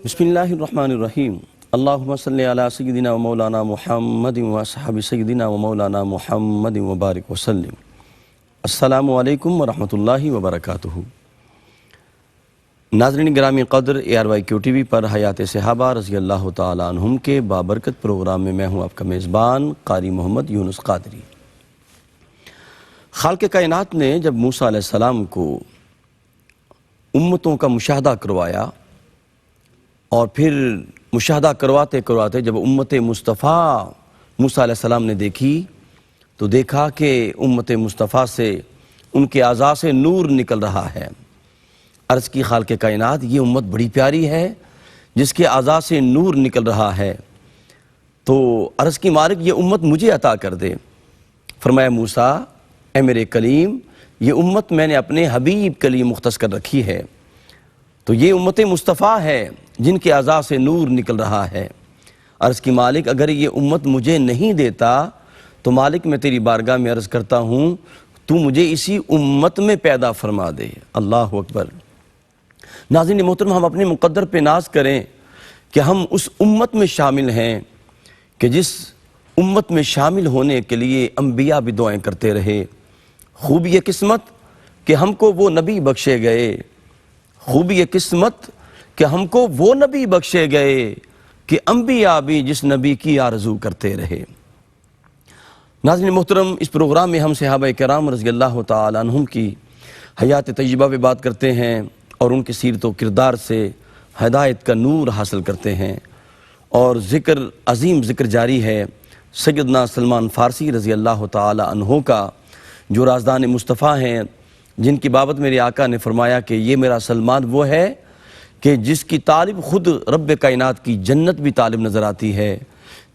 بسم اللہ الرحمن الرحیم اللہم صلی علی سیدنا و مولانا محمد و صحاب سیدنا و مولانا محمد و بارک وسلم۔ السلام علیکم ورحمۃ اللہ وبرکاتہ۔ ناظرین گرامی قدر، ARYQ TV پر حیات صحابہ رضی اللہ تعالیٰ عنہم کے بابرکت پروگرام میں میں ہوں آپ کا میزبان قاری محمد یونس قادری۔ خالق کائنات نے جب موسیٰ علیہ السلام کو امتوں کا مشاہدہ کروایا اور پھر مشاہدہ کرواتے کرواتے جب امت مصطفیٰ موسیٰ علیہ السلام نے دیکھی تو دیکھا کہ امت مصطفیٰ سے ان کے اعضاء سے نور نکل رہا ہے۔ عرض کی خالق کائنات، یہ امت بڑی پیاری ہے جس کے اعضاء سے نور نکل رہا ہے، تو عرض کی مالک یہ امت مجھے عطا کر دے۔ فرمایا موسیٰ، اے میرے کلیم، یہ امت میں نے اپنے حبیب کے لیے مختص کر رکھی ہے، تو یہ امت مصطفیٰ ہے جن کے اعضاء سے نور نکل رہا ہے۔ عرض کی مالک، اگر یہ امت مجھے نہیں دیتا تو مالک میں تیری بارگاہ میں عرض کرتا ہوں تو مجھے اسی امت میں پیدا فرما دے۔ اللہ اکبر۔ ناظرین محترم، ہم اپنے مقدر پہ ناز کریں کہ ہم اس امت میں شامل ہیں کہ جس امت میں شامل ہونے کے لیے انبیاء بھی دعائیں کرتے رہے۔ خوبی یہ قسمت کہ ہم کو وہ نبی بخشے گئے، خوبی یہ قسمت کہ ہم کو وہ نبی بخشے گئے کہ انبیاء بھی جس نبی کی آرزو کرتے رہے۔ ناظرین محترم، اس پروگرام میں ہم صحابہ کرام رضی اللہ تعالیٰ عنہم کی حیات طیبہ پہ بات کرتے ہیں اور ان کی سیرت و کردار سے ہدایت کا نور حاصل کرتے ہیں، اور عظیم ذکر جاری ہے سیدنا سلمان فارسی رضی اللہ تعالیٰ عنہ کا، جو رازدان مصطفیٰ ہیں، جن کی بابت میرے آقا نے فرمایا کہ یہ میرا سلمان وہ ہے کہ جس کی طالب خود رب کائنات کی جنت بھی طالب نظر آتی ہے،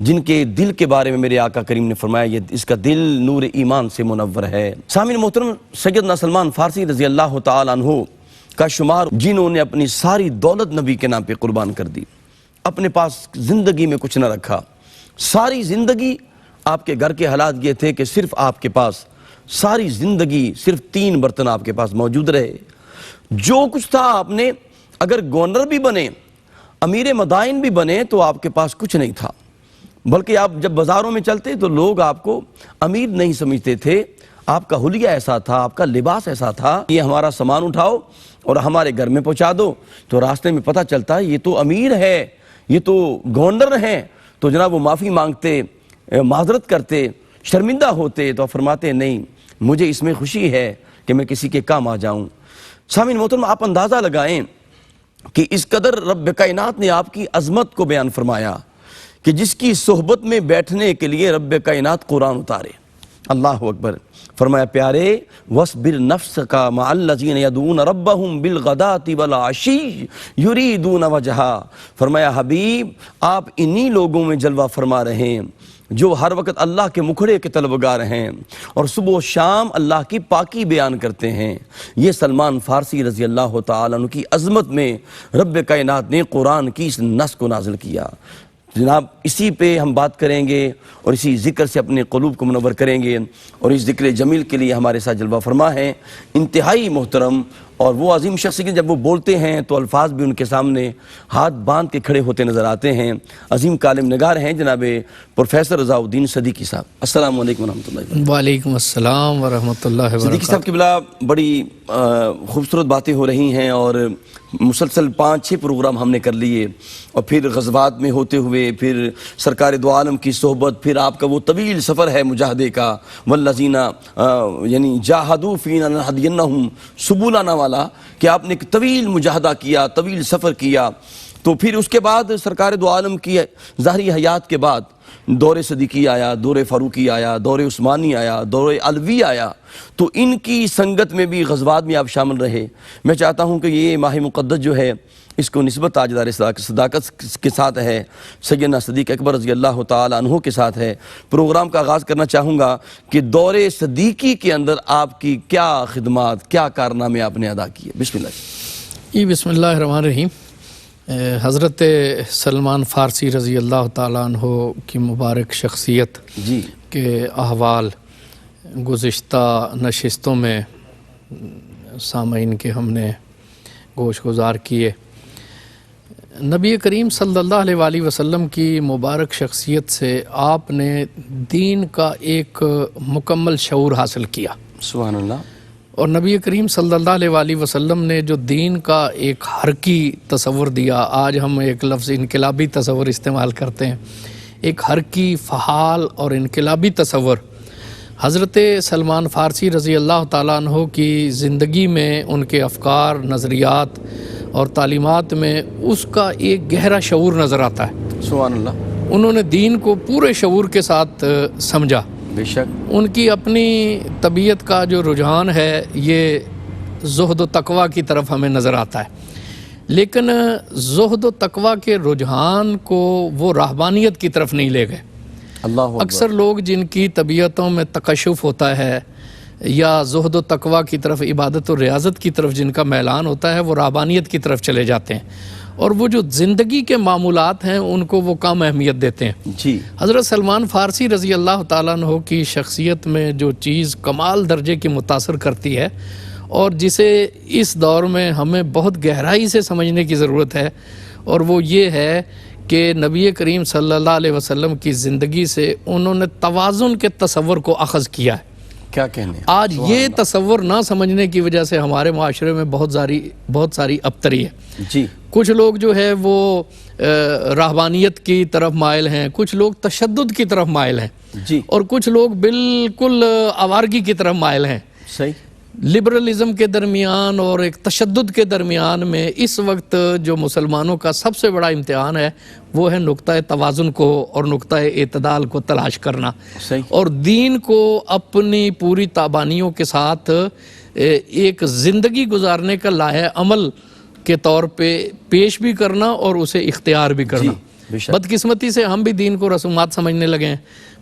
جن کے دل کے بارے میں میرے آقا کریم نے فرمایا یہ اس کا دل نور ایمان سے منور ہے۔ سامعین محترم، سیدنا سلمان فارسی رضی اللہ تعالیٰ عنہ کا شمار جنہوں نے اپنی ساری دولت نبی کے نام پہ قربان کر دی، اپنے پاس زندگی میں کچھ نہ رکھا، ساری زندگی آپ کے گھر کے حالات یہ تھے کہ صرف آپ کے پاس ساری زندگی صرف 3 برتن آپ کے پاس موجود رہے۔ جو کچھ تھا آپ نے، اگر گورنر بھی بنے، امیر مدائن بھی بنے، تو آپ کے پاس کچھ نہیں تھا، بلکہ آپ جب بازاروں میں چلتے تو لوگ آپ کو امیر نہیں سمجھتے تھے۔ آپ کا حلیہ ایسا تھا، آپ کا لباس ایسا تھا، یہ ہمارا سامان اٹھاؤ اور ہمارے گھر میں پہنچا دو، تو راستے میں پتہ چلتا ہے یہ تو امیر ہے، یہ تو گورنر ہیں، تو جناب وہ معافی مانگتے، معذرت کرتے، شرمندہ ہوتے، تو فرماتے نہیں، مجھے اس میں خوشی ہے کہ میں کسی کے کام آ جاؤں۔ سامعین محترم، آپ اندازہ لگائیں کہ اس قدر رب کائنات نے آپ کی عظمت کو بیان فرمایا کہ جس کی صحبت میں بیٹھنے کے لیے رب کائنات قرآن اتارے۔ اللہ اکبر۔ فرمایا پیارے، وَاصْبِرْ نَفْسَكَ مَعَ الَّذِينَ يَدْعُونَ رَبَّهُمْ بِالْغَدَاةِ وَالْعَشِيِّ يُرِيدُونَ وَجْهَهُ۔ فرمایا حبیب، آپ انہی لوگوں میں جلوہ فرما رہے ہیں جو ہر وقت اللہ کے مکھڑے کے طلبگار ہیں اور صبح و شام اللہ کی پاکی بیان کرتے ہیں۔ یہ سلمان فارسی رضی اللہ تعالیٰ عنہ کی عظمت میں رب کائنات نے قرآن کی اس نص کو نازل کیا۔ جناب اسی پہ ہم بات کریں گے اور اسی ذکر سے اپنے قلوب کو منور کریں گے، اور اس ذکر جمیل کے لیے ہمارے ساتھ جلوہ فرما ہیں انتہائی محترم اور وہ عظیم شخص کہ جب وہ بولتے ہیں تو الفاظ بھی ان کے سامنے ہاتھ باندھ کے کھڑے ہوتے نظر آتے ہیں۔ عظیم کالم نگار ہیں جناب پروفیسر رضا الدین صدیقی صاحب۔ السلام علیکم ورحمۃ اللہ وبرکاتہ۔ وعلیکم السلام ورحمۃ اللہ وبرکاتہ۔ صدیقی صاحب قبلہ، بڑی خوبصورت باتیں ہو رہی ہیں اور مسلسل 5-6 پروگرام ہم نے کر لیے، اور پھر غزوات میں ہوتے ہوئے پھر سرکار دو عالم کی صحبت، پھر آپ کا وہ طویل سفر ہے مجاہدے کا، والذین یعنی جاہدوا فینا لنہدینہم سبلنا والا، کہ آپ نے ایک طویل مجاہدہ کیا، طویل سفر کیا۔ تو پھر اس کے بعد سرکار دو عالم کی ظاہری حیات کے بعد دور صدیقی آیا، دور فاروقی آیا، دور عثمانی آیا، دور علوی آیا، تو ان کی سنگت میں بھی غزوات میں آپ شامل رہے۔ میں چاہتا ہوں کہ یہ ماہ مقدس جو ہے اس کو نسبت تاجدار صداقت کے ساتھ ہے، سیدنا صدیق اکبر رضی اللہ تعالیٰ عنہ کے ساتھ ہے۔ پروگرام کا آغاز کرنا چاہوں گا کہ دور صدیقی کے اندر آپ کی کیا خدمات، کیا کارنامے آپ نے ادا کیے۔ بسم اللہ۔ بسم اللہ الرحمن الرحیم۔ حضرت سلمان فارسی رضی اللہ تعالیٰ عنہ کی مبارک شخصیت کے احوال گزشتہ نشستوں میں سامعین کے ہم نے گوش گزار کیے۔ نبی کریم صلی اللہ علیہ وآلہ وسلم کی مبارک شخصیت سے آپ نے دین کا ایک مکمل شعور حاصل کیا. سبحان اللہ. اور نبی کریم صلی اللہ علیہ وآلہ وسلم نے جو دین کا ایک حرکی تصور دیا، آج ہم ایک لفظ انقلابی تصور استعمال کرتے ہیں، ایک حرکی، فعال اور انقلابی تصور. حضرت سلمان فارسی رضی اللہ تعالیٰ عنہ کی زندگی میں، ان کے افکار، نظریات اور تعلیمات میں اس کا ایک گہرا شعور نظر آتا ہے. سبحان اللہ. انہوں نے دین کو پورے شعور کے ساتھ سمجھا. بے شک. ان کی اپنی طبیعت کا جو رجحان ہے یہ زہد و تقوی کی طرف ہمیں نظر آتا ہے، لیکن زہد و تقوی کے رجحان کو وہ رہبانیت کی طرف نہیں لے گئے. اللہ اکبر. اکثر لوگ جن کی طبیعتوں میں تکشف ہوتا ہے یا زہد و تقوی کی طرف، عبادت و ریاضت کی طرف جن کا میلان ہوتا ہے، وہ رہبانیت کی طرف چلے جاتے ہیں، اور وہ جو زندگی کے معمولات ہیں ان کو وہ کم اہمیت دیتے ہیں. جی. حضرت سلمان فارسی رضی اللہ تعالیٰ عنہ کی شخصیت میں جو چیز کمال درجے کی متاثر کرتی ہے اور جسے اس دور میں ہمیں بہت گہرائی سے سمجھنے کی ضرورت ہے، اور وہ یہ ہے کہ نبی کریم صلی اللہ علیہ وسلم کی زندگی سے انہوں نے توازن کے تصور کو اخذ کیا ہے. کیا کہنے ہیں. آج یہ تصور نہ سمجھنے کی وجہ سے ہمارے معاشرے میں بہت ساری ابتری ہے. جی. کچھ لوگ جو ہے وہ رہبانیت کی طرف مائل ہیں، کچھ لوگ تشدد کی طرف مائل ہیں، جی. اور کچھ لوگ بالکل آوارگی کی طرف مائل ہیں. صحیح. لبرلزم کے درمیان اور ایک تشدد کے درمیان میں اس وقت جو مسلمانوں کا سب سے بڑا امتحان ہے وہ ہے نقطہ توازن کو اور نقطہ اعتدال کو تلاش کرنا. صحیح. اور دین کو اپنی پوری تابانیوں کے ساتھ ایک زندگی گزارنے کا لائحہ عمل کے طور پہ پیش بھی کرنا اور اسے اختیار بھی کرنا. بدقسمتی سے ہم بھی دین کو رسومات سمجھنے لگے ہیں.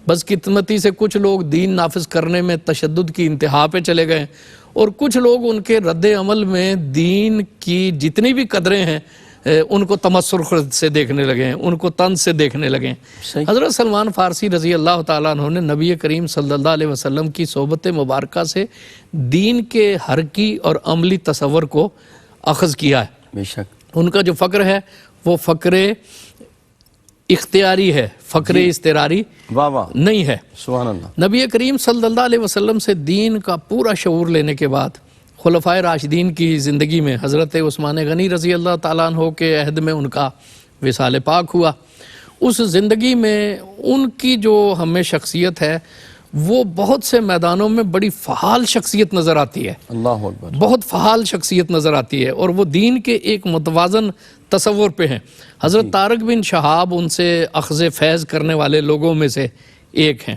بدقسمتی سے کچھ لوگ دین نافذ کرنے میں تشدد کی انتہا پہ چلے گئے، اور کچھ لوگ ان کے رد عمل میں دین کی جتنی بھی قدریں ہیں ان کو تمسخر سے دیکھنے لگے ہیں، ان کو طنز سے دیکھنے لگے ہیں. حضرت سلمان فارسی رضی اللہ تعالیٰ عنہ نے نبی کریم صلی اللہ علیہ وسلم کی صحبت مبارکہ سے دین کے حرکی اور عملی تصور کو اخذ کیا ہے. بے شک. ان کا جو فقر ہے وہ فقر اختیاری ہے، فقر اضطراری نہیں ہے. سبحان اللہ. نبی کریم صلی اللہ علیہ وسلم سے دین کا پورا شعور لینے کے بعد خلفائے راشدین کی زندگی میں حضرت عثمان غنی رضی اللہ تعالیٰ عنہ کے عہد میں ان کا وصال پاک ہوا. اس زندگی میں ان کی جو ہمیں شخصیت ہے وہ بہت سے میدانوں میں بڑی فعال شخصیت نظر آتی ہے. اللہ اکبر. بہت فعال شخصیت نظر آتی ہے، اور وہ دین کے ایک متوازن تصور پہ ہیں. حضرت طارق بن شہاب ان سے اخذ فیض کرنے والے لوگوں میں سے ایک ہیں.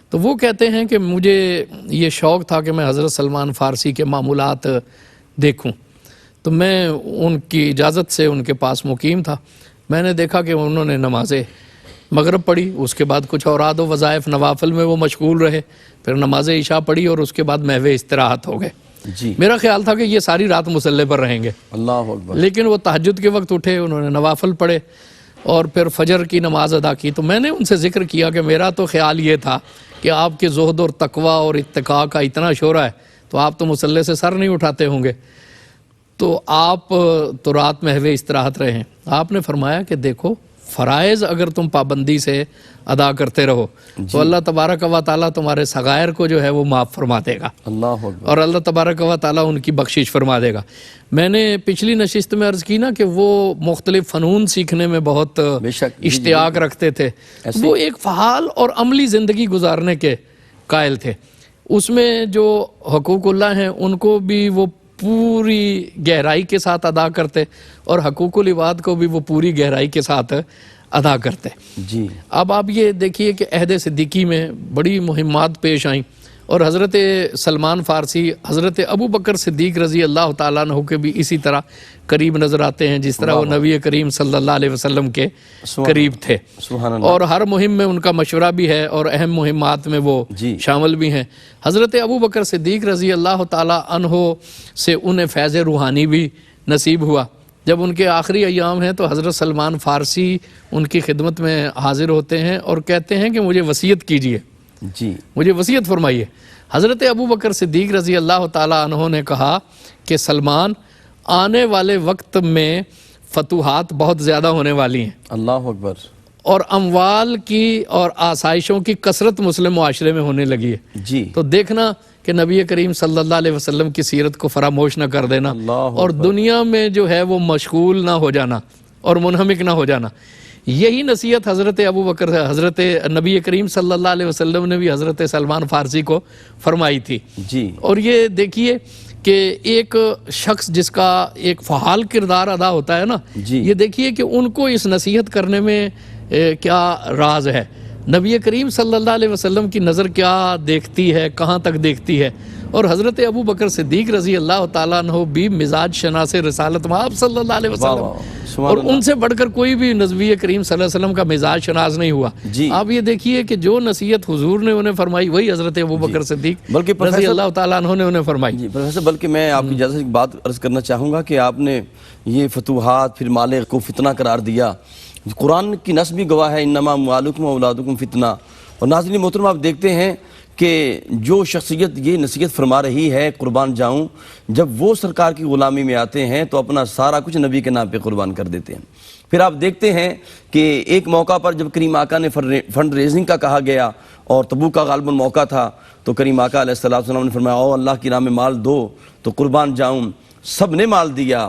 تو وہ کہتے ہیں کہ مجھے یہ شوق تھا کہ میں حضرت سلمان فارسی کے معمولات دیکھوں، تو میں ان کی اجازت سے ان کے پاس مقیم تھا. میں نے دیکھا کہ انہوں نے نماز مغرب پڑھی، اس کے بعد کچھ اوراد و وظائف نوافل میں وہ مشغول رہے، پھر نماز عشاء پڑھی اور اس کے بعد محو استراحت ہو گئے. جی. میرا خیال تھا کہ یہ ساری رات مصلی پر رہیں گے. اللہ اکبر. لیکن وہ تہجد کے وقت اٹھے، انہوں نے نوافل پڑھے اور پھر فجر کی نماز ادا کی. تو میں نے ان سے ذکر کیا کہ میرا تو خیال یہ تھا کہ آپ کے زہد اور تقوی اور اتقاء کا اتنا شعرہ ہے تو آپ تو مصلی سے سر نہیں اٹھاتے ہوں گے، تو آپ تو رات محو استراحت رہے ہیں. آپ نے فرمایا کہ دیکھو، فرائض اگر تم پابندی سے ادا کرتے رہو تو اللہ تبارک و تعالیٰ تمہارے صغائر کو جو ہے وہ معاف فرما دے گا، اللہ اکبر. اور اللہ تبارک و تعالیٰ ان کی بخشش فرما دے گا. میں نے پچھلی نشست میں عرض کی نا کہ وہ مختلف فنون سیکھنے میں بہت اشتیاق رکھتے تھے. وہ ایک فعال اور عملی زندگی گزارنے کے قائل تھے. اس میں جو حقوق اللہ ہیں ان کو بھی وہ پوری گہرائی کے ساتھ ادا کرتے، اور حقوق العباد کو بھی وہ پوری گہرائی کے ساتھ ادا کرتے. جی. اب آپ یہ دیکھیے کہ عہد صدیقی میں بڑی مہمات پیش آئیں، اور حضرت سلمان فارسی حضرت ابو بکر صدیق رضی اللہ تعالیٰ عنہ کے بھی اسی طرح قریب نظر آتے ہیں جس طرح وہ نبی کریم صلی اللہ علیہ وسلم کے قریب تھے. اور ہر مہم میں ان کا مشورہ بھی ہے اور اہم مہمات میں وہ شامل بھی ہیں. حضرت ابو بکر صدیق رضی اللہ تعالیٰ عنہ سے انہیں فیض روحانی بھی نصیب ہوا. جب ان کے آخری ایام ہیں تو حضرت سلمان فارسی ان کی خدمت میں حاضر ہوتے ہیں اور کہتے ہیں کہ مجھے وصیت کیجیے، جی مجھے وصیت فرمائیے. حضرت ابو بکر صدیق رضی اللہ تعالیٰ عنہ نے کہا کہ سلمان، آنے والے وقت میں فتوحات بہت زیادہ ہونے والی ہیں اللہ اکبر، اور اموال کی اور آسائشوں کی کثرت مسلم معاشرے میں ہونے لگی ہے. جی تو دیکھنا کہ نبی کریم صلی اللہ علیہ وسلم کی سیرت کو فراموش نہ کر دینا اور دنیا میں جو ہے وہ مشغول نہ ہو جانا اور منہمک نہ ہو جانا. یہی نصیحت حضرت ابو بکر حضرت نبی کریم صلی اللہ علیہ وسلم نے بھی حضرت سلمان فارسی کو فرمائی تھی. جی اور یہ دیکھیے کہ ایک شخص جس کا ایک فعال کردار ادا ہوتا ہے نا، جی یہ دیکھیے کہ ان کو اس نصیحت کرنے میں کیا راز ہے. نبی کریم صلی اللہ علیہ وسلم کی نظر کیا دیکھتی ہے، کہاں تک دیکھتی ہے. اور حضرت ابو بکر صدیق رضی اللہ تعالیٰ عنہ بھی مزاج شناس رسالت مآب صلی اللہ علیہ وسلم، اور ان سے بڑھ کر کوئی بھی نبی کریم صلی اللہ علیہ وسلم کا مزاج شناس نہیں ہوا. آپ یہ دیکھیے کہ جو نصیحت حضور نے انہیں فرمائی وہی حضرت ابو بکر صدیق رضی اللہ تعالیٰ عنہ نے انہیں فرمائی. جی پروفیسر، بلکہ میں آپ کی اجازت سے ایک بات عرض کرنا چاہوں گا کہ آپ نے یہ فتوحات پھر مال کو فتنہ قرار دیا. قرآن کی نص بھی گواہ ہے، انما اموالکم و اولادکم فتنہ. اور ناظرین محترم، آپ دیکھتے ہیں کہ جو شخصیت یہ نصیحت فرما رہی ہے قربان جاؤں، جب وہ سرکار کی غلامی میں آتے ہیں تو اپنا سارا کچھ نبی کے نام پہ قربان کر دیتے ہیں. پھر آپ دیکھتے ہیں کہ ایک موقع پر جب کریم آقا نے فنڈ ریزنگ کا کہا گیا اور تبوک کا غالباً موقع تھا، تو کریم آقا علیہ السلام نے فرمایا او اللہ کی راہ میں مال دو. تو قربان جاؤں سب نے مال دیا.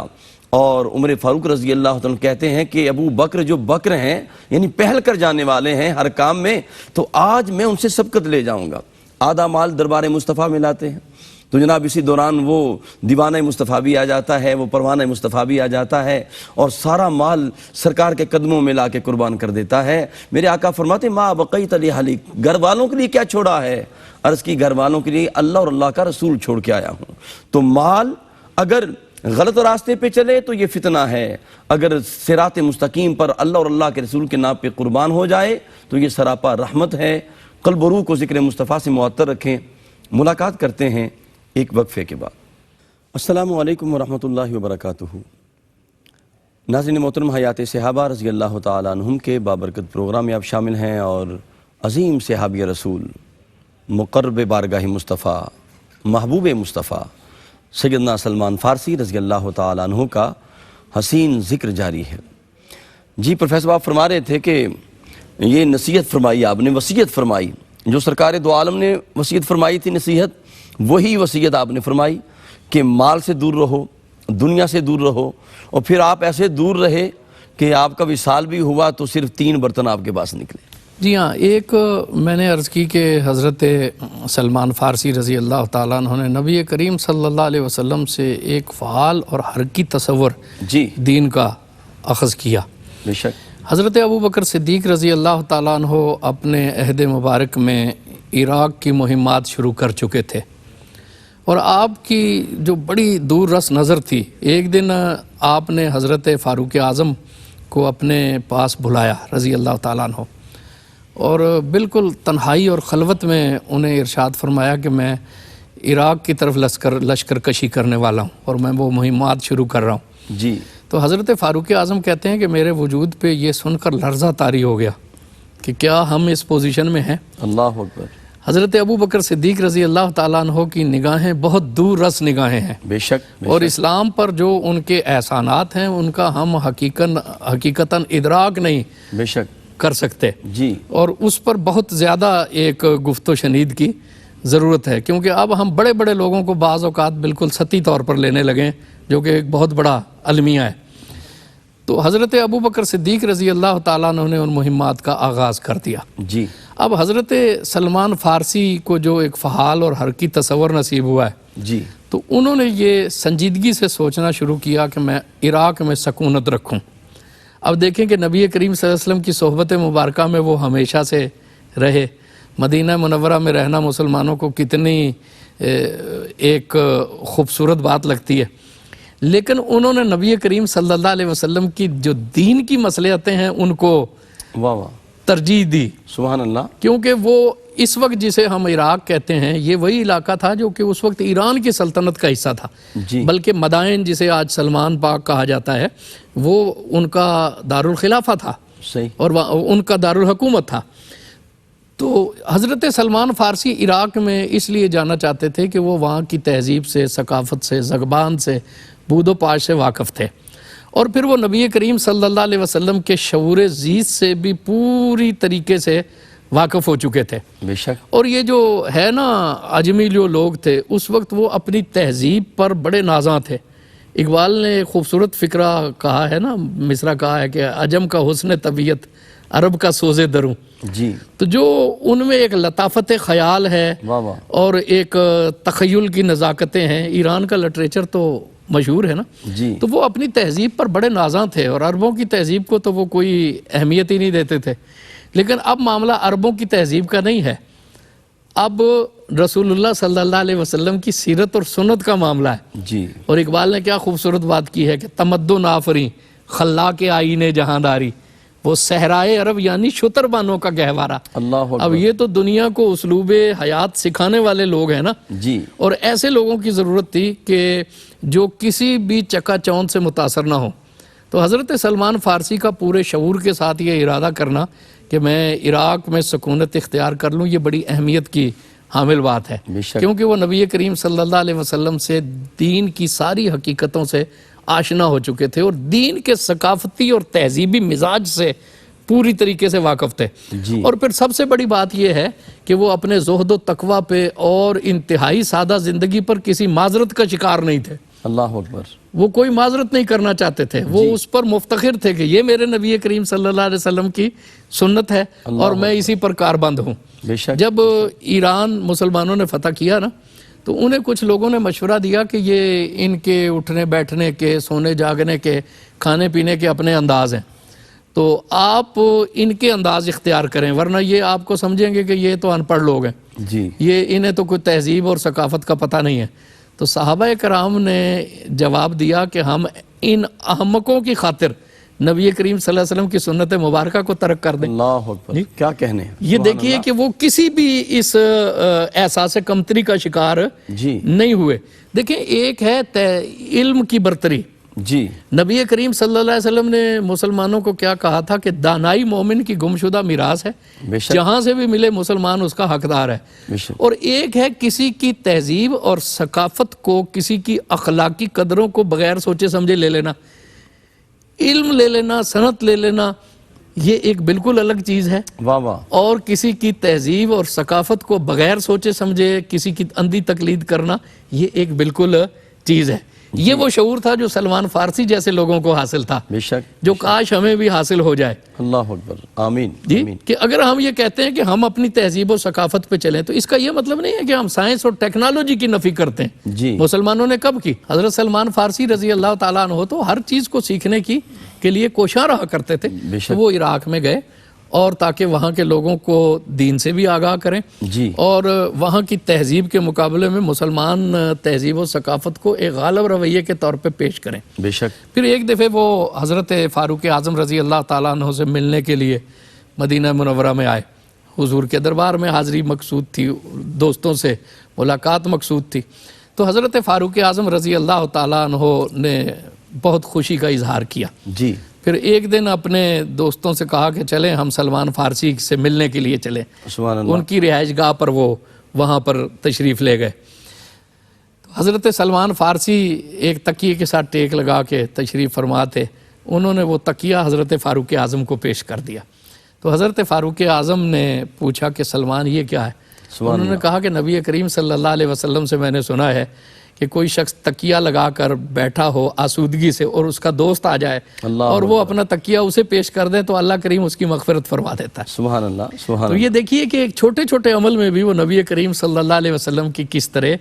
اور عمر فاروق رضی اللہ عنہ کہتے ہیں کہ ابو بکر جو بکر ہیں یعنی پہل کر جانے والے ہیں ہر کام میں، تو آج میں ان سے سبقت لے جاؤں گا. آدھا مال دربار مصطفیٰ میں لاتے ہیں تو جناب اسی دوران وہ دیوانہ مصطفیٰ بھی آ جاتا ہے، وہ پروانہ مصطفیٰ بھی آ جاتا ہے اور سارا مال سرکار کے قدموں میں لا کے قربان کر دیتا ہے. میرے آقا فرماتے ہیں ما بقیت لأہلک، گھر والوں کے لیے کیا چھوڑا ہے؟ عرض کی گھر والوں کے لیے اللہ اور اللہ کا رسول چھوڑ کے آیا ہوں. تو مال اگر غلط راستے پہ چلے تو یہ فتنہ ہے، اگر صراط مستقیم پر اللہ اور اللہ کے رسول کے نام پہ قربان ہو جائے تو یہ سراپا رحمت ہے. قلب و روح کو ذکر مصطفیٰ سے معطر رکھیں. ملاقات کرتے ہیں ایک وقفے کے بعد. السلام علیکم ورحمۃ اللہ وبرکاتہ. ناظرین محترم، حیات صحابہ رضی اللہ تعالیٰ عنہم کے بابرکت پروگرام میں آپ شامل ہیں اور عظیم صحابی رسول، مقرب بارگاہ مصطفیٰ، محبوب مصطفیٰ سیدنا سلمان فارسی رضی اللہ تعالیٰ عنہ کا حسین ذکر جاری ہے. جی پروفیسر، آپ فرما رہے تھے کہ یہ نصیحت فرمائی، آپ نے وصیت فرمائی، جو سرکار دو عالم نے وصیت فرمائی تھی نصیحت، وہی وصیت آپ نے فرمائی کہ مال سے دور رہو، دنیا سے دور رہو. اور پھر آپ ایسے دور رہے کہ آپ کا وصال بھی ہوا تو صرف 3 برتن آپ کے پاس نکلے. جی ہاں، ایک میں نے عرض کی کہ حضرت سلمان فارسی رضی اللہ تعالیٰ عنہ نے نبی کریم صلی اللہ علیہ وسلم سے ایک فعال اور حرکی تصور جی دین کا اخذ کیا. بے شک. حضرت ابو بکر صدیق رضی اللہ تعالیٰ عنہ اپنے عہد مبارک میں عراق کی مہمات شروع کر چکے تھے اور آپ کی جو بڑی دور رس نظر تھی، ایک دن آپ نے حضرت فاروق اعظم کو اپنے پاس بلایا رضی اللہ تعالیٰ عنہ اور بالکل تنہائی اور خلوت میں انہیں ارشاد فرمایا کہ میں عراق کی طرف لشکر کشی کرنے والا ہوں اور میں وہ مہمات شروع کر رہا ہوں. جی. تو حضرت فاروق اعظم کہتے ہیں کہ میرے وجود پہ یہ سن کر لرزہ طاری ہو گیا کہ کیا ہم اس پوزیشن میں ہیں. اللہ اکبر. حضرت ابو بکر صدیق رضی اللہ تعالیٰ عنہ کی نگاہیں بہت دور رس نگاہیں ہیں. بے شک. اور اسلام پر جو ان کے احسانات ہیں ان کا ہم حقیقتاً ادراک نہیں بے شک کر سکتے. جی. اور اس پر بہت زیادہ ایک گفت و شنید کی ضرورت ہے، کیونکہ اب ہم بڑے بڑے لوگوں کو بعض اوقات بالکل سطحی طور پر لینے لگیں، جو کہ ایک بہت بڑا المیہ ہے. تو حضرت ابو بکر صدیق رضی اللہ تعالیٰ عنہ نے ان مہمات کا آغاز کر دیا. جی. اب حضرت سلمان فارسی کو جو ایک فعال اور حرکی تصور نصیب ہوا ہے، جی، تو انہوں نے یہ سنجیدگی سے سوچنا شروع کیا کہ میں عراق میں سکونت رکھوں. اب دیکھیں کہ نبی کریم صلی اللہ علیہ وسلم کی صحبت مبارکہ میں وہ ہمیشہ سے رہے. مدینہ منورہ میں رہنا مسلمانوں کو کتنی ایک خوبصورت بات لگتی ہے، لیکن انہوں نے نبی کریم صلی اللہ علیہ وسلم کی جو دین کی مصلحتیں ہیں ان کو واہ واہ ترجیح دی. سبحان اللہ. کیونکہ وہ اس وقت جسے ہم عراق کہتے ہیں یہ وہی علاقہ تھا جو کہ اس وقت ایران کی سلطنت کا حصہ تھا. جی. بلکہ مدائن جسے آج سلمان پاک کہا جاتا ہے وہ ان کا دارالخلافہ تھا. صحیح. اور ان کا دارالحکومت تھا. تو حضرت سلمان فارسی عراق میں اس لیے جانا چاہتے تھے کہ وہ وہاں کی تہذیب سے، ثقافت سے، زبان سے، بود و پاش سے واقف تھے اور پھر وہ نبی کریم صلی اللہ علیہ وسلم کے شعور زیست سے بھی پوری طریقے سے واقف ہو چکے تھے. بے شک. اور یہ جو ہے نا عجمی جو لوگ تھے اس وقت وہ اپنی تہذیب پر بڑے نازاں تھے. اقبال نے خوبصورت فقرہ کہا ہے نا، مصرع کہا ہے کہ عجم کا حسن طبیعت عرب کا سوز دروں. جی. تو جو ان میں ایک لطافت خیال ہے واہ واہ. اور ایک تخیل کی نزاکتیں ہیں. ایران کا لٹریچر تو مشہور ہے نا. جی. تو وہ اپنی تہذیب پر بڑے نازاں تھے اور عربوں کی تہذیب کو تو وہ کوئی اہمیت ہی نہیں دیتے تھے. لیکن اب معاملہ عربوں کی تہذیب کا نہیں ہے، اب رسول اللہ صلی اللہ علیہ وسلم کی سیرت اور سنت کا معاملہ ہے. جی. اور اقبال نے کیا خوبصورت بات کی ہے کہ تمدن آفریں خلاق آئین جہانداری، وہ صحرائے عرب یعنی شتربانوں کا گہوارہ. اللہ اب یہ تو دنیا کو اسلوب حیات سکھانے والے لوگ ہیں نا. جی. اور ایسے لوگوں کی ضرورت تھی کہ جو کسی بھی چکا چوند سے متاثر نہ ہو. تو حضرت سلمان فارسی کا پورے شعور کے ساتھ یہ ارادہ کرنا کہ میں عراق میں سکونت اختیار کر لوں، یہ بڑی اہمیت کی حامل بات ہے. کیونکہ وہ نبی کریم صلی اللہ علیہ وسلم سے دین کی ساری حقیقتوں سے آشنا ہو چکے تھے اور دین کے ثقافتی اور تہذیبی مزاج سے پوری طریقے سے واقف تھے. اور پھر سب سے بڑی بات یہ ہے کہ وہ اپنے زہد و تقوی پہ اور انتہائی سادہ زندگی پر کسی معذرت کا شکار نہیں تھے. اللہ اکبر. وہ کوئی معذرت نہیں کرنا چاہتے تھے، وہ اس پر مفتخر تھے کہ یہ میرے نبی کریم صلی اللہ علیہ وسلم کی سنت ہے اور میں اسی پر کاربند ہوں. جب ایران مسلمانوں نے فتح کیا نا تو انہیں کچھ لوگوں نے مشورہ دیا کہ یہ ان کے اٹھنے بیٹھنے کے، سونے جاگنے کے، کھانے پینے کے اپنے انداز ہیں، تو آپ ان کے انداز اختیار کریں ورنہ یہ آپ کو سمجھیں گے کہ یہ تو ان پڑھ لوگ ہیں. جی. یہ انہیں تو کوئی تہذیب اور ثقافت کا پتہ نہیں ہے. تو صحابہ کرام نے جواب دیا کہ ہم ان احمقوں کی خاطر نبی کریم صلی اللہ علیہ وسلم کی سنت مبارکہ کو ترک کر دیں. اللہ اکبر. کیا کہنے ہیں. یہ دیکھیے کہ وہ کسی بھی اس احساس کمتری کا شکار نہیں ہوئے. دیکھیں ایک ہے علم کی برتری. جی. نبی کریم صلی اللہ علیہ وسلم نے مسلمانوں کو کیا کہا تھا کہ دانائی مومن کی گمشدہ میراث ہے، جہاں سے بھی ملے مسلمان اس کا حقدار ہے. اور ایک ہے کسی کی تہذیب اور ثقافت کو، کسی کی اخلاقی قدروں کو بغیر سوچے سمجھے لے لینا، علم لے لینا، سنت لے لینا، یہ ایک بالکل الگ چیز ہے. واہ واہ. اور کسی کی تہذیب اور ثقافت کو بغیر سوچے سمجھے کسی کی اندھی تقلید کرنا، یہ ایک بالکل چیز ہے. یہ وہ شعور تھا جو سلمان فارسی جیسے لوگوں کو حاصل تھا، بے شک، جو کاش ہمیں بھی حاصل ہو جائے. اللہ اکبر. آمین. جی. کہ اگر ہم یہ کہتے ہیں کہ ہم اپنی تہذیب و ثقافت پہ چلیں تو اس کا یہ مطلب نہیں ہے کہ ہم سائنس اور ٹیکنالوجی کی نفی کرتے ہیں. جی. مسلمانوں نے کب کی؟ حضرت سلمان فارسی رضی اللہ تعالیٰ عنہ تو ہر چیز کو سیکھنے کے لیے کوشاں رہا کرتے تھے. تو وہ عراق میں گئے اور تاکہ وہاں کے لوگوں کو دین سے بھی آگاہ کریں اور وہاں کی تہذیب کے مقابلے میں مسلمان تہذیب و ثقافت کو ایک غالب رویے کے طور پہ پیش کریں. بے شک. پھر ایک دفعہ وہ حضرت فاروق اعظم رضی اللہ تعالیٰ عنہ سے ملنے کے لیے مدینہ منورہ میں آئے. حضور کے دربار میں حاضری مقصود تھی، دوستوں سے ملاقات مقصود تھی. تو حضرت فاروق اعظم رضی اللہ تعالیٰ عنہ نے بہت خوشی کا اظہار کیا. جی. پھر ایک دن اپنے دوستوں سے کہا کہ چلیں ہم سلمان فارسی سے ملنے کے لیے چلیں. سبحان اللہ. ان کی رہائش گاہ پر وہ وہاں پر تشریف لے گئے. حضرت سلمان فارسی ایک تکیے کے ساتھ ٹیک لگا کے تشریف فرما تھے. انہوں نے وہ تکیہ حضرت فاروق اعظم کو پیش کر دیا. تو حضرت فاروق اعظم نے پوچھا کہ سلمان یہ کیا ہے؟ انہوں نے کہا کہ نبی کریم صلی اللہ علیہ وسلم سے میں نے سنا ہے کہ کوئی شخص تکیہ لگا کر بیٹھا ہو آسودگی سے اور اس کا دوست آ جائے اور وہ اپنا تکیہ اسے پیش کر دے تو اللہ کریم اس کی مغفرت فرما دیتا ہے. سبحان اللہ. سبحان. تو یہ دیکھیے کہ ایک چھوٹے چھوٹے عمل میں بھی وہ نبی کریم صلی اللہ علیہ وسلم کی کس طرح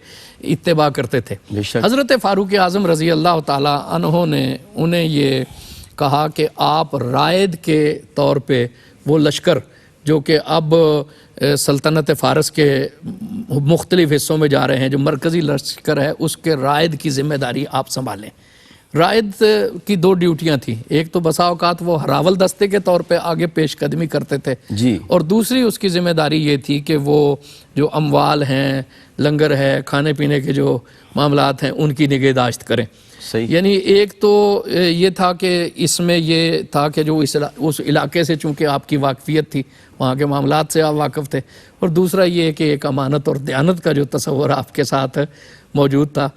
اتباع کرتے تھے. حضرت فاروق اعظم رضی اللہ تعالی عنہ نے انہیں یہ کہا کہ آپ رائد کے طور پہ وہ لشکر جو کہ اب سلطنت فارس کے مختلف حصوں میں جا رہے ہیں، جو مرکزی لشکر ہے، اس کے رائد کی ذمہ داری آپ سنبھالیں. رائد کی دو ڈیوٹیاں تھیں. ایک تو بسا اوقات وہ ہراول دستے کے طور پہ آگے پیش قدمی کرتے تھے اور دوسری اس کی ذمہ داری یہ تھی کہ وہ جو اموال ہیں، لنگر ہے، کھانے پینے کے جو معاملات ہیں، ان کی نگہداشت کریں. یعنی ایک تو یہ تھا کہ اس میں یہ تھا کہ جو اس علاقے سے چونکہ آپ کی واقفیت تھی، وہاں کے معاملات سے آپ واقف تھے، اور دوسرا یہ کہ ایک امانت اور دیانت کا جو تصور آپ کے ساتھ موجود تھا،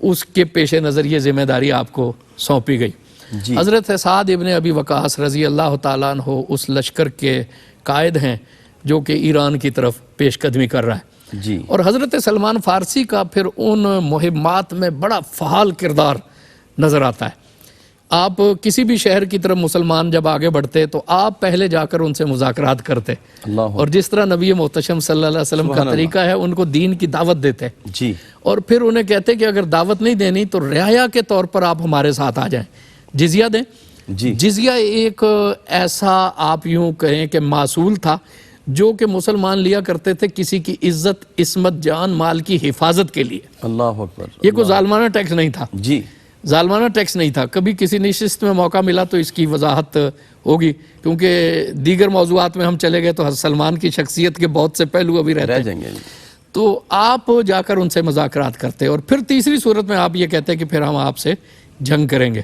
اس کے پیش نظر یہ ذمہ داری آپ کو سونپی گئی. جی۔ حضرت سعد ابن ابی وقاص رضی اللہ تعالیٰ عنہ اس لشکر کے قائد ہیں جو کہ ایران کی طرف پیش قدمی کر رہا ہے، جی، اور حضرت سلمان فارسی کا پھر ان مہمات میں بڑا فعال کردار نظر آتا ہے۔ آپ کسی بھی شہر کی طرف مسلمان جب آگے بڑھتے تو آپ پہلے جا کر ان سے مذاکرات کرتے، اللہ، اور جس طرح نبی محتشم صلی اللہ علیہ وسلم کا طریقہ ہے ان کو دین کی دعوت دیتے، جی، اور پھر انہیں کہتے کہ اگر دعوت نہیں دینی تو رعایا کے طور پر آپ ہمارے ساتھ آ جائیں، جزیہ دیں۔ جی، جزیہ ایک ایسا آپ یوں کہیں کہ معصول تھا جو کہ مسلمان لیا کرتے تھے کسی کی عزت، عصمت، جان مال کی حفاظت کے لیے۔ اللہ اکبر، یہ کوئی ظالمانہ ٹیکس نہیں تھا، جی، ظالمانہ ٹیکس نہیں تھا۔ کبھی کسی نشست میں موقع ملا تو اس کی وضاحت ہوگی، کیونکہ دیگر موضوعات میں ہم چلے گئے تو حضرت سلمان کی شخصیت کے بہت سے پہلو ابھی رہتے رہ ہیں۔ جائیں گے۔ تو آپ جا کر ان سے مذاکرات کرتے، اور پھر تیسری صورت میں آپ یہ کہتے کہ پھر ہم آپ سے جنگ کریں گے،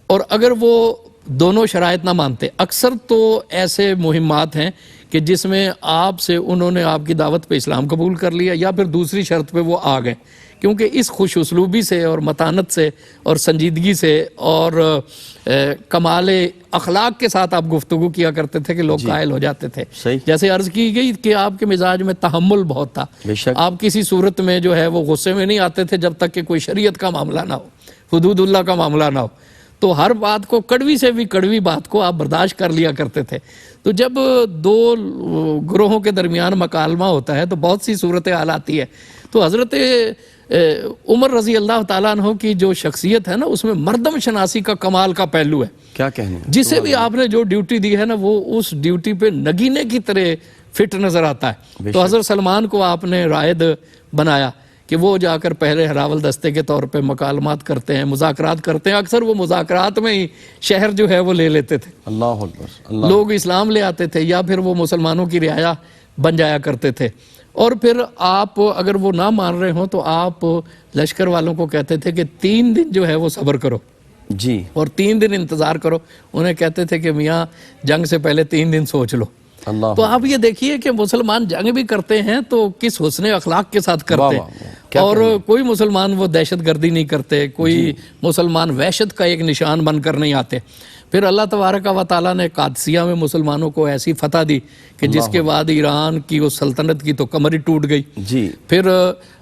اور اگر وہ دونوں شرائط نہ مانتے، اکثر تو ایسے مہمات ہیں کہ جس میں آپ سے انہوں نے آپ کی دعوت پہ اسلام قبول کر لیا، یا پھر دوسری شرط پہ وہ آ گئے، کیونکہ اس خوش اسلوبی سے اور متانت سے اور سنجیدگی سے اور کمال اخلاق کے ساتھ آپ گفتگو کیا کرتے تھے کہ لوگ قائل ہو جاتے تھے۔ صحیح، جیسے عرض کی گئی کہ آپ کے مزاج میں تحمل بہت تھا، بے شک، آپ کسی صورت میں جو ہے وہ غصے میں نہیں آتے تھے جب تک کہ کوئی شریعت کا معاملہ نہ ہو، حدود اللہ کا معاملہ نہ ہو، تو ہر بات کو، کڑوی سے بھی کڑوی بات کو آپ برداشت کر لیا کرتے تھے۔ تو جب دو گروہوں کے درمیان مکالمہ ہوتا ہے تو بہت سی صورتحال آتی ہے۔ تو حضرت عمر رضی اللہ تعالیٰ عنہ کی جو شخصیت ہے نا، اس میں مردم شناسی کا کمال کا پہلو ہے۔ کیا کہنے، جسے بھی آپ نے جو ڈیوٹی دی ہے نا، وہ اس ڈیوٹی پہ نگینے کی طرح فٹ نظر آتا ہے۔ تو حضرت سلمان کو آپ نے رائد بنایا کہ وہ جا کر پہلے ہراول دستے کے طور پہ مکالمات کرتے ہیں، مذاکرات کرتے ہیں۔ اکثر وہ مذاکرات میں ہی شہر جو ہے وہ لے لیتے تھے، اللہ اکبر، اللہ، لوگ اسلام لے آتے تھے، یا پھر وہ مسلمانوں کی رعایا بن جایا کرتے تھے۔ اور پھر آپ اگر وہ نہ مان رہے ہوں تو آپ لشکر والوں کو کہتے تھے کہ 3 دن جو ہے وہ صبر کرو، جی، اور 3 دن انتظار کرو۔ انہیں کہتے تھے کہ میاں جنگ سے پہلے 3 دن سوچ لو۔ اللہ، تو آپ یہ دیکھیے کہ مسلمان جنگ بھی کرتے ہیں تو کس حسن اخلاق کے ساتھ کرتے ہیں، اور کوئی مسلمان وہ دہشت گردی نہیں کرتے، کوئی مسلمان وحشت کا ایک نشان بن کر نہیں آتے۔ پھر اللہ تبارک و تعالیٰ نے قادسیہ میں مسلمانوں کو ایسی فتح دی کہ جس کے بعد ایران کی وہ سلطنت کی تو کمر ہی ٹوٹ گئی۔ جی، پھر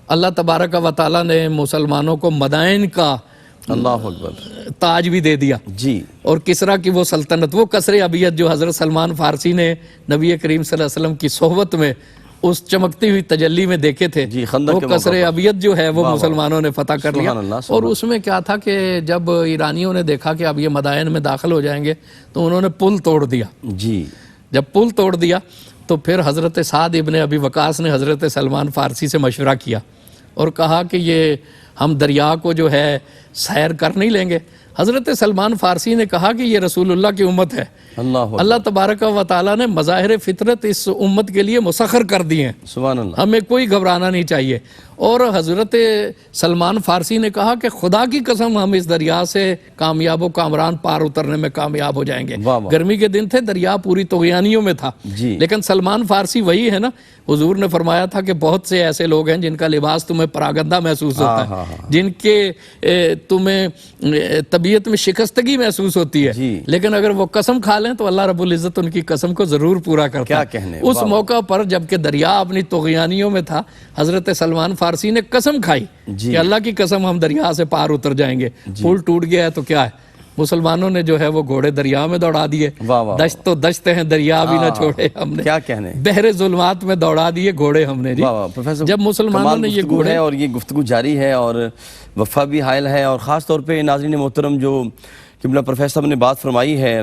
اللہ تبارک و تعالیٰ نے مسلمانوں کو مدائن کا اللہ اکبر، تاج بھی دے دیا، جی، اور کسرا کی وہ سلطنت، وہ قصر ابیت جو حضرت سلمان فارسی نے نبی کریم صلی اللہ علیہ وسلم کی صحبت میں اس چمکتی ہوئی تجلی میں دیکھے تھے، جی، خندق وہ کے موقع قصر پر، ابیت جو ہے وہ مسلمانوں نے فتح کر لیا۔ سبحان اللہ، اور اس میں کیا تھا کہ جب ایرانیوں نے دیکھا کہ اب یہ مدائن میں داخل ہو جائیں گے تو انہوں نے پل توڑ دیا۔ جی، جب پل توڑ دیا تو پھر حضرت سعد ابن ابی وقاص نے حضرت سلمان فارسی سے مشورہ کیا اور کہا کہ یہ ہم دریا کو جو ہے سیر کر نہیں لیں گے۔ حضرت سلمان فارسی نے کہا کہ یہ رسول اللہ کی امت ہے، اللہ اکبر، اللہ تبارک و تعالیٰ نے مظاہر فطرت اس امت کے لیے مسخر کر دی ہیں، سبحان اللہ، ہمیں کوئی گھبرانا نہیں چاہیے۔ اور حضرت سلمان فارسی نے کہا کہ خدا کی قسم ہم اس دریا سے کامیاب و کامران پار اترنے میں کامیاب ہو جائیں گے۔ واہ واہ، گرمی کے دن تھے، دریا پوری طغیانیوں میں تھا، جی، لیکن سلمان فارسی وہی ہے نا، حضور نے فرمایا تھا کہ بہت سے ایسے لوگ ہیں جن کا لباس تمہیں پراگندہ محسوس ہوتا ہے، جن کے تمہیں طبیعت میں شکستگی محسوس ہوتی ہے، لیکن اگر وہ قسم کھا لیں تو اللہ رب العزت ان کی قسم کو ضرور پورا کرتا کیا ہے۔ کہنے، اس موقع پر جبکہ دریا اپنی طغیانیوں میں تھا، حضرت سلمان فارسی نے قسم کھائی کہ اللہ کی قسم ہم دریا سے پار اتر جائیں گے۔ پل ٹوٹ گیا ہے تو کیا ہے، مسلمانوں نے جو ہے وہ گھوڑے دریا میں دوڑا دیے، دشت تو دشت ہیں دریا بھی نہ چھوڑے ہم نے، کیا کہنے، بحر ظلمات میں دوڑا دیے گھوڑے ہم نے۔ جی جب مسلمانوں نے یہ گھوڑے، اور یہ گفتگو جاری ہے اور وفا بھی حائل ہے، اور خاص طور پہ ناظرین محترم جو قبلہ پروفیسر صاحب نے بات فرمائی ہے،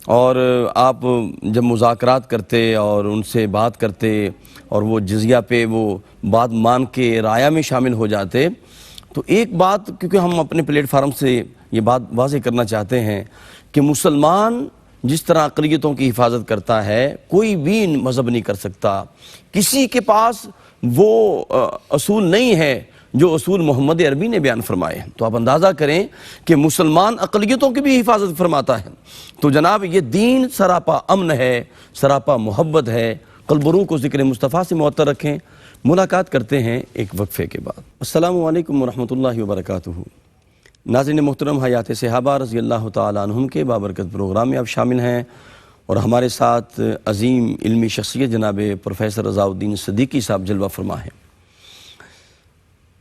اور آپ جب مذاکرات کرتے اور ان سے بات کرتے اور وہ جزیہ پہ وہ بات مان کے رایا میں شامل ہو جاتے، تو ایک بات کیونکہ ہم اپنے پلیٹ فارم سے یہ بات واضح کرنا چاہتے ہیں کہ مسلمان جس طرح اقلیتوں کی حفاظت کرتا ہے کوئی بھی مذہب نہیں کر سکتا، کسی کے پاس وہ اصول نہیں ہے جو اصول محمد عربی نے بیان فرمائے ہیں۔ تو آپ اندازہ کریں کہ مسلمان اقلیتوں کی بھی حفاظت فرماتا ہے۔ تو جناب یہ دین سراپا امن ہے، سراپا محبت ہے۔ قلب و روح کو ذکر مصطفیٰ سے معطر رکھیں۔ ملاقات کرتے ہیں ایک وقفے کے بعد۔ السلام علیکم ورحمۃ اللہ وبرکاتہ۔ ناظرین محترم، حیات صحابہ رضی اللہ تعالیٰ عنہم کے بابرکت پروگرام میں آپ شامل ہیں اور ہمارے ساتھ عظیم علمی شخصیت جناب پروفیسر رضا الدین صدیقی صاحب جلوہ فرما ہیں۔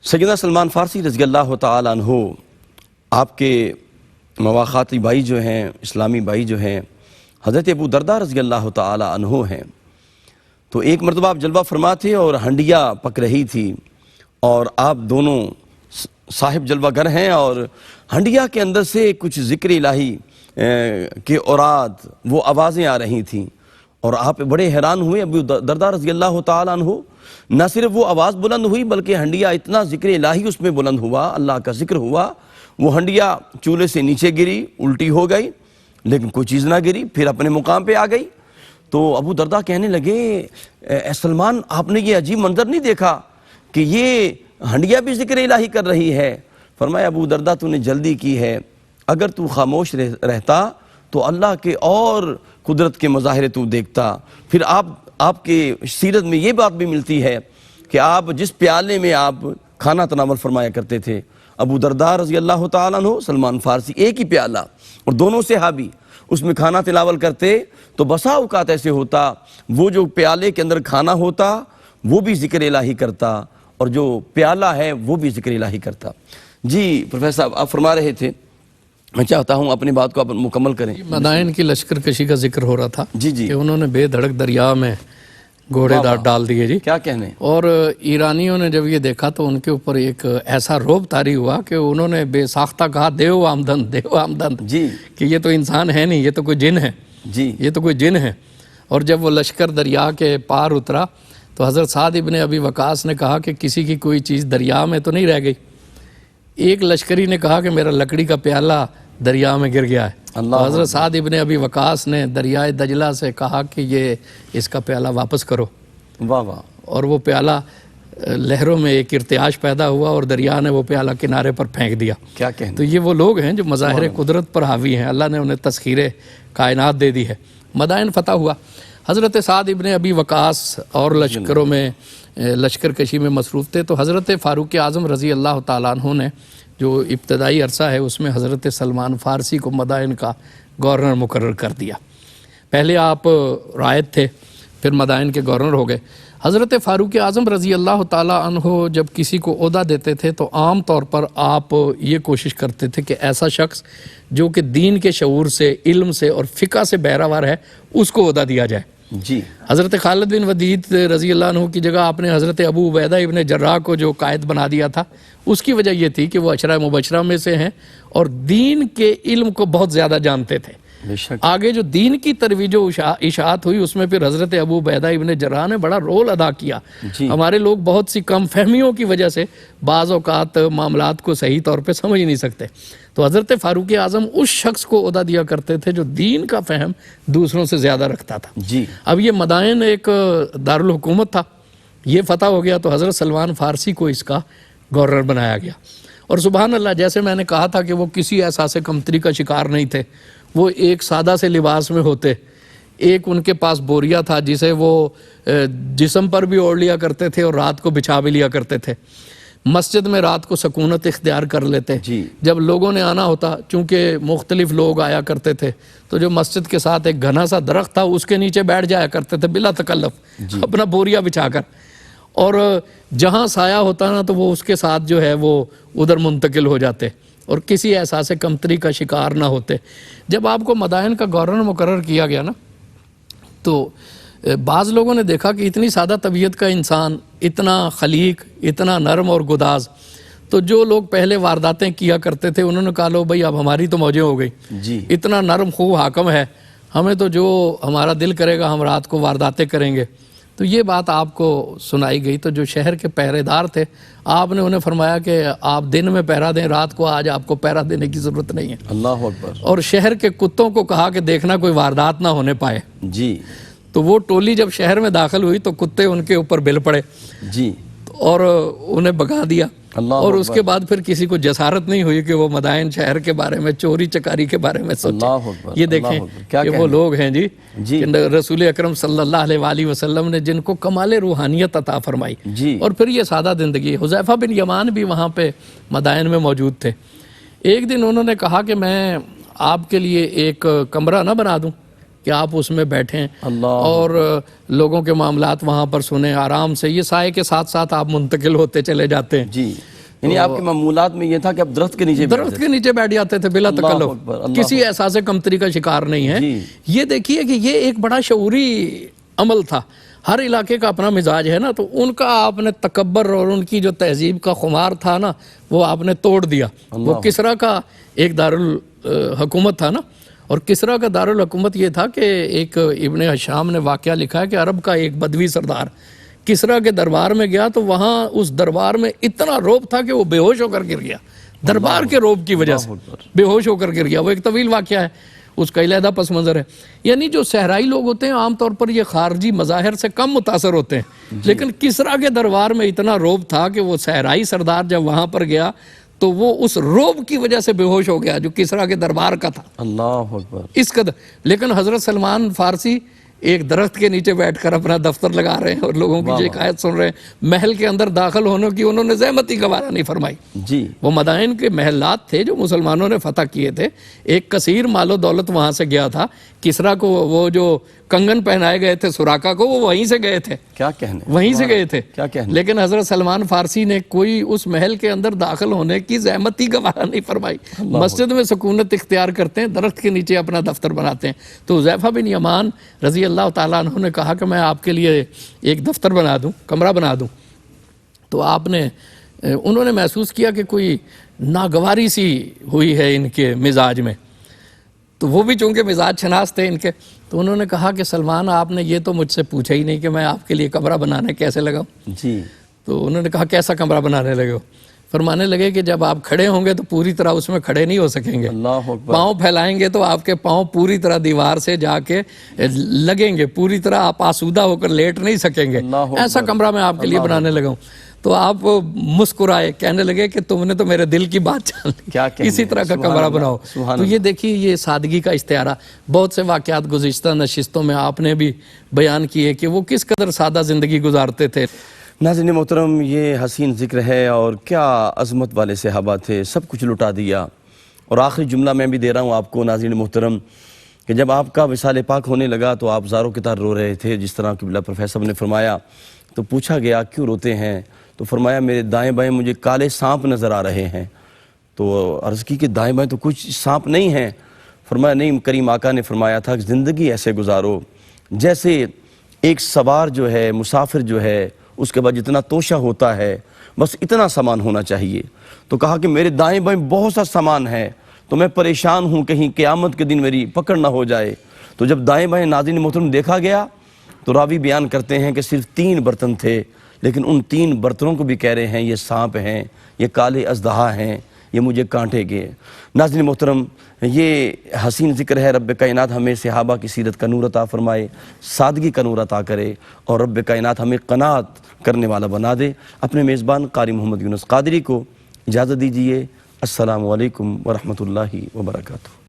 سیدنا سلمان فارسی رضی اللہ تعالیٰ عنہ آپ کے مواخاتی بھائی جو ہیں، اسلامی بھائی جو ہیں، حضرت ابو درداء رضی اللہ تعالیٰ عنہ ہیں۔ تو ایک مرتبہ آپ جلوہ فرما تھے اور ہنڈیا پک رہی تھی اور آپ دونوں صاحب جلوہ گر ہیں اور ہنڈیا کے اندر سے کچھ ذکر الہی کے اوراد وہ آوازیں آ رہی تھیں اور آپ بڑے حیران ہوئے۔ ابو درداء رضی اللہ تعالیٰ عنہ نہ صرف وہ آواز بلند ہوئی بلکہ ہنڈیا اتنا ذکر الہی اس میں بلند ہوا، اللہ کا ذکر ہوا، وہ ہنڈیا چولہے سے نیچے گری، الٹی ہو گئی لیکن کوئی چیز نہ گری، پھر اپنے مقام پہ آ گئی۔ تو ابو درداء کہنے لگے اے سلمان، آپ نے یہ عجیب منظر نہیں دیکھا کہ یہ ہنڈیا بھی ذکر الہی کر رہی ہے؟ فرمایا ابو درداء تو نے جلدی کی ہے، اگر تو خاموش رہتا تو اللہ کے اور قدرت کے مظاہرے تو دیکھتا۔ پھر آپ کے سیرت میں یہ بات بھی ملتی ہے کہ آپ جس پیالے میں آپ کھانا تناول فرمایا کرتے تھے، ابو درداء رضی اللہ تعالیٰ عنہ، سلمان فارسی، ایک ہی پیالہ اور دونوں صحابی اس میں کھانا تناول کرتے تو بسا اوقات ایسے ہوتا وہ جو پیالے کے اندر کھانا ہوتا وہ بھی ذکر الہی کرتا اور جو پیالہ ہے وہ بھی ذکر الہی کرتا۔ جی پروفیسر صاحب، آپ فرما رہے تھے، میں چاہتا ہوں اپنی بات کو آپ مکمل کریں۔ مدائن کی لشکر کشی کا ذکر ہو رہا تھا جی جی، کہ انہوں نے بے دھڑک دریا میں گھوڑے ڈال دیے جی، کیا کہنے۔ اور ایرانیوں نے جب یہ دیکھا تو ان کے اوپر ایک ایسا رعب طاری ہوا کہ انہوں نے بے ساختہ کہا دیو آمدن، دیو آمدن، جی کہ یہ تو انسان ہے نہیں، یہ تو کوئی جن ہے، جی یہ تو کوئی جن ہے۔ اور جب وہ لشکر دریا کے پار اترا تو حضرت سعد ابن ابی وقاص نے کہا کہ کسی کی کوئی چیز دریا میں تو نہیں رہ گئی۔ ایک لشکری نے کہا کہ میرا لکڑی کا پیالہ دریا میں گر گیا ہے۔ تو حضرت سعد ابن ابی وقاص نے دریائے دجلہ سے کہا کہ یہ اس کا پیالہ واپس کرو۔ واہ واہ۔ اور وہ پیالہ لہروں میں ایک ارتعاش پیدا ہوا اور دریا نے وہ پیالہ کنارے پر پھینک دیا۔ کیا کہنے۔ تو یہ وہ لوگ ہیں جو مظاہر قدرت پر حاوی ہیں، اللہ نے انہیں تسخیر کائنات دے دی ہے۔ مدائن فتح ہوا، حضرت سعد ابن ابی وقاص اور لشکروں میں لشکر کشی میں مصروف تھے تو حضرت فاروق اعظم رضی اللہ تعالیٰ عنہ نے جو ابتدائی عرصہ ہے اس میں حضرت سلمان فارسی کو مدائن کا گورنر مقرر کر دیا۔ پہلے آپ رائد تھے، پھر مدائن کے گورنر ہو گئے۔ حضرت فاروق اعظم رضی اللہ تعالیٰ عنہ جب کسی کو عہدہ دیتے تھے تو عام طور پر آپ یہ کوشش کرتے تھے کہ ایسا شخص جو کہ دین کے شعور سے، علم سے اور فقہ سے بہرہور ہے اس کو عہدہ دیا جائے۔ جی حضرت خالد بن ولید رضی اللہ عنہ کی جگہ آپ نے حضرت ابو عبیدہ ابن جراح کو جو قائد بنا دیا تھا، اس کی وجہ یہ تھی کہ وہ عشرہ مبشرہ میں سے ہیں اور دین کے علم کو بہت زیادہ جانتے تھے۔ بے شک۔ آگے جو دین کی ترویج و اشاعت ہوئی اس میں پھر حضرت ابو عبیدہ ابن جراح نے بڑا رول ادا کیا۔ ہمارے لوگ بہت سی کم فہمیوں کی وجہ سے بعض اوقات معاملات کو صحیح طور پہ سمجھ نہیں سکتے، تو حضرت فاروق اعظم اس شخص کو عہدہ دیا کرتے تھے جو دین کا فہم دوسروں سے زیادہ رکھتا تھا۔ جی اب یہ مدائن ایک دارالحکومت تھا، یہ فتح ہو گیا تو حضرت سلمان فارسی کو اس کا گورنر بنایا گیا۔ اور سبحان اللہ، جیسے میں نے کہا تھا کہ وہ کسی احساس کمتری کا شکار نہیں تھے، وہ ایک سادہ سے لباس میں ہوتے، ایک ان کے پاس بوریا تھا جسے وہ جسم پر بھی اوڑھ لیا کرتے تھے اور رات کو بچھا بھی لیا کرتے تھے، مسجد میں رات کو سکونت اختیار کر لیتے۔ جب لوگوں نے آنا ہوتا، چونکہ مختلف لوگ آیا کرتے تھے، تو جو مسجد کے ساتھ ایک گھنا سا درخت تھا اس کے نیچے بیٹھ جایا کرتے تھے بلا تکلف، اپنا بوریا بچھا کر، اور جہاں سایہ ہوتا نا تو وہ اس کے ساتھ جو ہے وہ ادھر منتقل ہو جاتے اور کسی احساس کمتری کا شکار نہ ہوتے۔ جب آپ کو مدائن کا گورنر مقرر کیا گیا نا تو بعض لوگوں نے دیکھا کہ اتنی سادہ طبیعت کا انسان، اتنا خلیق، اتنا نرم اور گداز، تو جو لوگ پہلے وارداتیں کیا کرتے تھے انہوں نے کہا لو بھائی اب ہماری تو موجیں ہو گئی، اتنا نرم خو حاکم ہے، ہمیں تو جو ہمارا دل کرے گا ہم رات کو وارداتیں کریں گے۔ تو یہ بات آپ کو سنائی گئی، تو جو شہر کے پہرے دار تھے آپ نے انہیں فرمایا کہ آپ دن میں پہرا دیں، رات کو آج آپ کو پہرا دینے کی ضرورت نہیں ہے۔ اللہ اکبر۔ اور شہر کے کتوں کو کہا کہ دیکھنا کوئی واردات نہ ہونے پائے۔ جی تو وہ ٹولی جب شہر میں داخل ہوئی تو کتے ان کے اوپر بل پڑے جی اور انہیں بھگا دیا، اور اس کے بعد پھر کسی کو جسارت نہیں ہوئی کہ وہ مدائن شہر کے بارے میں، چوری چکاری کے بارے میں سوچے۔ یہ دیکھیں کہ وہ لوگ ہیں جی کہ رسول اکرم صلی اللہ علیہ وآلہ وسلم نے جن کو کمال روحانیت عطا فرمائی، اور پھر یہ سادہ زندگی۔ حذیفہ بن یمان بھی وہاں پہ مدائن میں موجود تھے۔ ایک دن انہوں نے کہا کہ میں آپ کے لیے ایک کمرہ نہ بنا دوں کہ آپ اس میں بیٹھیں اور لوگوں کے معاملات وہاں پر سنیں آرام سے، یہ سائے کے ساتھ ساتھ آپ منتقل ہوتے چلے جاتے ہیں. جی، یعنی آپ کے معمولات میں یہ تھا کہ آپ درخت کے نیچے بیٹھ جاتے تھے بلا تکلف، کسی احساس کمتری کا شکار نہیں ہے. یہ دیکھیے کہ یہ ایک بڑا شعوری عمل تھا. ہر علاقے کا اپنا مزاج ہے نا، تو ان کا آپ نے تکبر اور ان کی جو تہذیب کا خمار تھا نا وہ آپ نے توڑ دیا. وہ کسریٰ کا ایک دارالحکومت تھا نا، اور کسریٰ کا دارالحکومت یہ تھا کہ ایک ابن ہشام نے واقعہ لکھا ہے کہ عرب کا ایک بدوی سردار کسریٰ کے دربار میں گیا تو وہاں اس دربار میں اتنا روب تھا کہ وہ بے ہوش ہو کر گر گیا. دربار کے روب کی وجہ سے بے ہوش ہو کر گر گیا. وہ ایک طویل واقعہ ہے، اس کا علیحدہ پس منظر ہے. یعنی جو صحرائی لوگ ہوتے ہیں عام طور پر یہ خارجی مظاہر سے کم متاثر ہوتے ہیں، لیکن کسریٰ کے دربار میں اتنا روب تھا کہ وہ صحرائی سردار جب وہاں پر گیا تو وہ اس روب کی وجہ سے بے ہوش ہو گیا جو کسریٰ کے دربار کا تھا. اللہ اکبر. اس قدر. لیکن حضرت سلمان فارسی ایک درخت کے نیچے بیٹھ کر اپنا دفتر لگا رہے ہیں اور لوگوں کی شکایت سن رہے ہیں. محل کے اندر داخل ہونے کی انہوں نے زحمت ہی گوارا نہیں فرمائی. جی، وہ مدائن کے محلات تھے جو مسلمانوں نے فتح کیے تھے. ایک کثیر مال و دولت وہاں سے گیا تھا. کسریٰ کو وہ جو کنگن پہنائے گئے تھے سوراخا کو، وہ وہیں سے گئے تھے. کیا کہنے، وہیں سے گئے تھے. کیا کہنے. لیکن حضرت سلمان فارسی نے کوئی اس محل کے اندر داخل ہونے کی زحمت ہی گوارا نہیں فرمائی. مسجد میں سکونت اختیار کرتے ہیں، درخت کے نیچے اپنا دفتر بناتے ہیں. تو حذیفہ بن یمان رضی اللہ تعالیٰ عنہ نے کہا کہ میں آپ کے لیے ایک دفتر بنا دوں، کمرہ بنا دوں. تو انہوں نے محسوس کیا کہ کوئی ناگواری سی ہوئی ہے ان کے مزاج میں. تو وہ بھی چونکہ مزاج شناس تھے ان کے، تو انہوں نے کہا کہ سلمان آپ نے یہ تو مجھ سے پوچھا ہی نہیں کہ میں آپ کے لیے کمرہ بنانے کیسے لگا. جی. تو انہوں نے کہا کیسا کمرہ بنانے لگے ہو؟ فرمانے لگے کہ جب آپ کھڑے ہوں گے تو پوری طرح اس میں کھڑے نہیں ہو سکیں گے. اللہ اکبر. پاؤں پھیلائیں گے تو آپ کے پاؤں پوری طرح دیوار سے جا کے لگیں گے، پوری طرح آپ آسودہ ہو کر لیٹ نہیں سکیں گے. ایسا کمرہ میں آپ کے لیے بنانے لگا ہوں. تو آپ مسکرائے، کہنے لگے کہ تم نے تو میرے دل کی بات جان لی، اسی طرح کا کمرہ بناؤ. تو یہ دیکھیے یہ سادگی کا استعارہ. بہت سے واقعات گزشتہ نشستوں میں آپ نے بھی بیان کیے کہ وہ کس قدر سادہ زندگی گزارتے تھے. ناظرین محترم، یہ حسین ذکر ہے اور کیا عظمت والے صحابہ تھے، سب کچھ لٹا دیا. اور آخری جملہ میں بھی دے رہا ہوں آپ کو ناظرین محترم کہ جب آپ کا وصال پاک ہونے لگا تو آپ زاروں کی طرح رو رہے تھے، جس طرح قبلہ پروفیسر نے فرمایا. تو پوچھا گیا کیوں روتے ہیں؟ تو فرمایا میرے دائیں بائیں مجھے کالے سانپ نظر آ رہے ہیں. تو عرض کی کہ دائیں بائیں تو کچھ سانپ نہیں ہیں. فرمایا نہیں، کریم آقا نے فرمایا تھا کہ زندگی ایسے گزارو جیسے ایک سوار جو ہے، مسافر جو ہے، اس کے بعد جتنا توشہ ہوتا ہے بس اتنا سامان ہونا چاہیے. تو کہا کہ میرے دائیں بائیں بہت سا سامان ہے تو میں پریشان ہوں کہیں قیامت کے دن میری پکڑ نہ ہو جائے. تو جب دائیں بائیں ناظرین محترم دیکھا گیا تو راوی بیان کرتے ہیں کہ صرف 3 برتن تھے، لیکن ان 3 برتنوں کو بھی کہہ رہے ہیں یہ سانپ ہیں، یہ کالے اژدہا ہیں، یہ مجھے کانٹے گئے. ناظرین محترم، یہ حسین ذکر ہے. رب کائنات ہمیں صحابہ کی سیرت کا نور عطا فرمائے، سادگی کا نور عطا کرے، اور رب کائنات ہمیں قناعت کرنے والا بنا دے. اپنے میزبان قاری محمد یونس قادری کو اجازت دیجیے. السلام علیکم ورحمۃ اللہ وبرکاتہ.